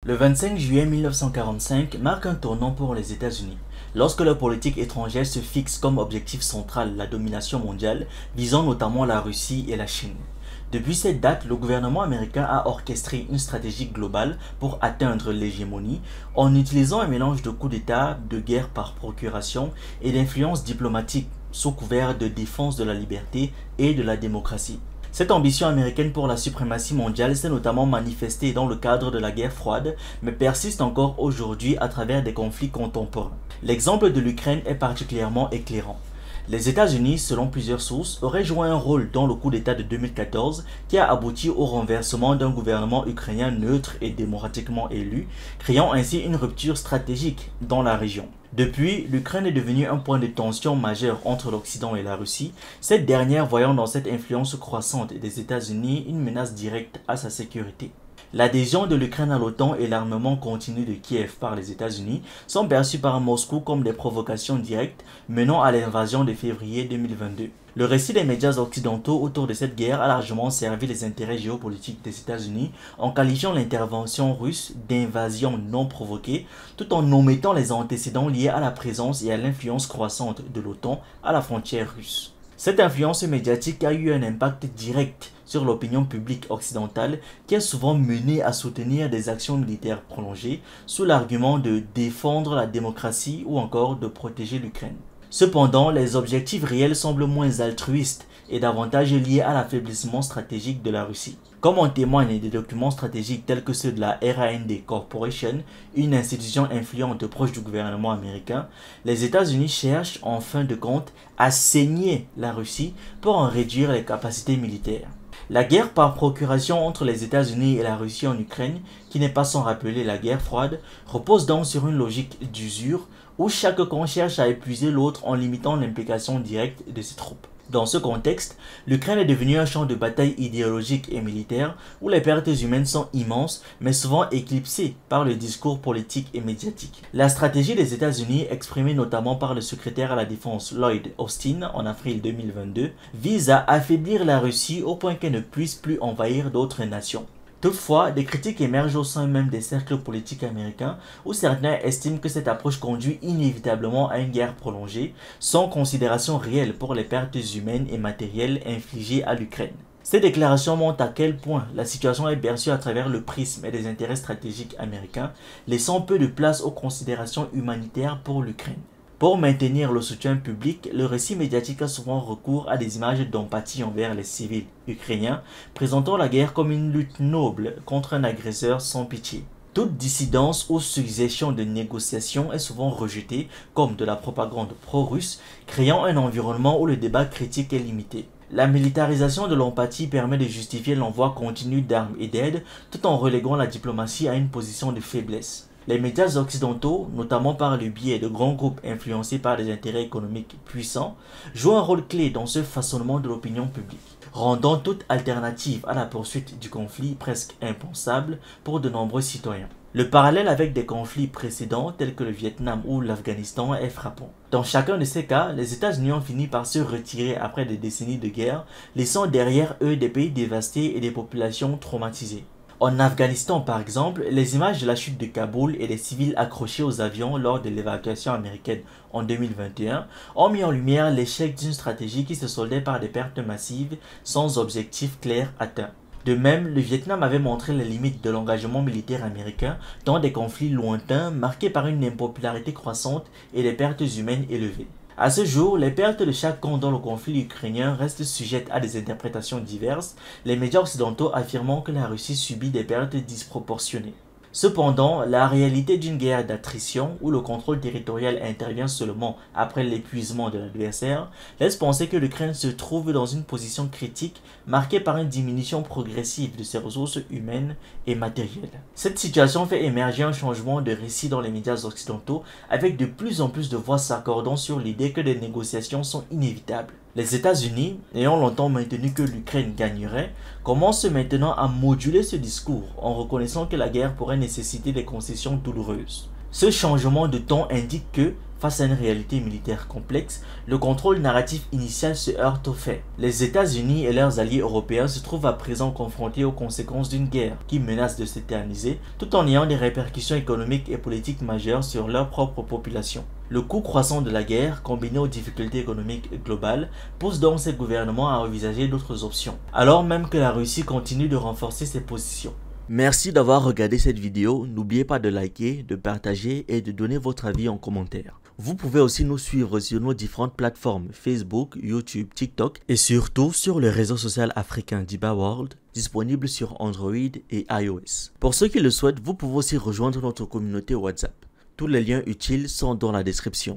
Le 25 juillet 1945 marque un tournant pour les États-Unis, lorsque leur politique étrangère se fixe comme objectif central la domination mondiale, visant notamment la Russie et la Chine. Depuis cette date, le gouvernement américain a orchestré une stratégie globale pour atteindre l'hégémonie en utilisant un mélange de coups d'État, de guerre par procuration et d'influence diplomatique sous couvert de défense de la liberté et de la démocratie. Cette ambition américaine pour la suprématie mondiale s'est notamment manifestée dans le cadre de la guerre froide, mais persiste encore aujourd'hui à travers des conflits contemporains. L'exemple de l'Ukraine est particulièrement éclairant. Les États-Unis, selon plusieurs sources, auraient joué un rôle dans le coup d'État de 2014 qui a abouti au renversement d'un gouvernement ukrainien neutre et démocratiquement élu, créant ainsi une rupture stratégique dans la région. Depuis, l'Ukraine est devenue un point de tension majeur entre l'Occident et la Russie, cette dernière voyant dans cette influence croissante des États-Unis une menace directe à sa sécurité. L'adhésion de l'Ukraine à l'OTAN et l'armement continu de Kiev par les États-Unis sont perçus par Moscou comme des provocations directes menant à l'invasion de février 2022. Le récit des médias occidentaux autour de cette guerre a largement servi les intérêts géopolitiques des États-Unis en qualifiant l'intervention russe d'invasion non provoquée, tout en omettant les antécédents liés à la présence et à l'influence croissante de l'OTAN à la frontière russe. Cette influence médiatique a eu un impact direct sur l'opinion publique occidentale qui est souvent menée à soutenir des actions militaires prolongées sous l'argument de défendre la démocratie ou encore de protéger l'Ukraine. Cependant, les objectifs réels semblent moins altruistes et davantage liés à l'affaiblissement stratégique de la Russie. Comme en témoignent des documents stratégiques tels que ceux de la RAND Corporation, une institution influente proche du gouvernement américain, les États-Unis cherchent en fin de compte à saigner la Russie pour en réduire les capacités militaires. La guerre par procuration entre les États-Unis et la Russie en Ukraine, qui n'est pas sans rappeler la guerre froide, repose donc sur une logique d'usure où chaque camp cherche à épuiser l'autre en limitant l'implication directe de ses troupes. Dans ce contexte, l'Ukraine est devenue un champ de bataille idéologique et militaire où les pertes humaines sont immenses mais souvent éclipsées par le discours politique et médiatique. La stratégie des États-Unis, exprimée notamment par le secrétaire à la Défense Lloyd Austin en avril 2022, vise à affaiblir la Russie au point qu'elle ne puisse plus envahir d'autres nations. Toutefois, des critiques émergent au sein même des cercles politiques américains où certains estiment que cette approche conduit inévitablement à une guerre prolongée sans considération réelle pour les pertes humaines et matérielles infligées à l'Ukraine. Ces déclarations montrent à quel point la situation est perçue à travers le prisme et des intérêts stratégiques américains, laissant peu de place aux considérations humanitaires pour l'Ukraine. Pour maintenir le soutien public, le récit médiatique a souvent recours à des images d'empathie envers les civils ukrainiens, présentant la guerre comme une lutte noble contre un agresseur sans pitié. Toute dissidence ou suggestion de négociation est souvent rejetée comme de la propagande pro-russe, créant un environnement où le débat critique est limité. La militarisation de l'empathie permet de justifier l'envoi continu d'armes et d'aide tout en reléguant la diplomatie à une position de faiblesse. Les médias occidentaux, notamment par le biais de grands groupes influencés par des intérêts économiques puissants, jouent un rôle clé dans ce façonnement de l'opinion publique, rendant toute alternative à la poursuite du conflit presque impensable pour de nombreux citoyens. Le parallèle avec des conflits précédents tels que le Vietnam ou l'Afghanistan est frappant. Dans chacun de ces cas, les États-Unis ont fini par se retirer après des décennies de guerre, laissant derrière eux des pays dévastés et des populations traumatisées. En Afghanistan par exemple, les images de la chute de Kaboul et des civils accrochés aux avions lors de l'évacuation américaine en 2021 ont mis en lumière l'échec d'une stratégie qui se soldait par des pertes massives sans objectif clair atteint. De même, le Vietnam avait montré les limites de l'engagement militaire américain dans des conflits lointains marqués par une impopularité croissante et des pertes humaines élevées. À ce jour, les pertes de chaque camp dans le conflit ukrainien restent sujettes à des interprétations diverses, les médias occidentaux affirmant que la Russie subit des pertes disproportionnées. Cependant, la réalité d'une guerre d'attrition où le contrôle territorial intervient seulement après l'épuisement de l'adversaire laisse penser que l'Ukraine se trouve dans une position critique marquée par une diminution progressive de ses ressources humaines et matérielles. Cette situation fait émerger un changement de récit dans les médias occidentaux avec de plus en plus de voix s'accordant sur l'idée que des négociations sont inévitables. Les États-Unis, ayant longtemps maintenu que l'Ukraine gagnerait, commencent maintenant à moduler ce discours en reconnaissant que la guerre pourrait nécessiter des concessions douloureuses. Ce changement de ton indique que, face à une réalité militaire complexe, le contrôle narratif initial se heurte aux faits. Les États-Unis et leurs alliés européens se trouvent à présent confrontés aux conséquences d'une guerre qui menace de s'éterniser, tout en ayant des répercussions économiques et politiques majeures sur leur propre population. Le coût croissant de la guerre, combiné aux difficultés économiques globales, pousse donc ces gouvernements à envisager d'autres options, alors même que la Russie continue de renforcer ses positions. Merci d'avoir regardé cette vidéo, n'oubliez pas de liker, de partager et de donner votre avis en commentaire. Vous pouvez aussi nous suivre sur nos différentes plateformes Facebook, YouTube, TikTok et surtout sur le réseau social africain Diba World, disponible sur Android et iOS. Pour ceux qui le souhaitent, vous pouvez aussi rejoindre notre communauté WhatsApp. Tous les liens utiles sont dans la description.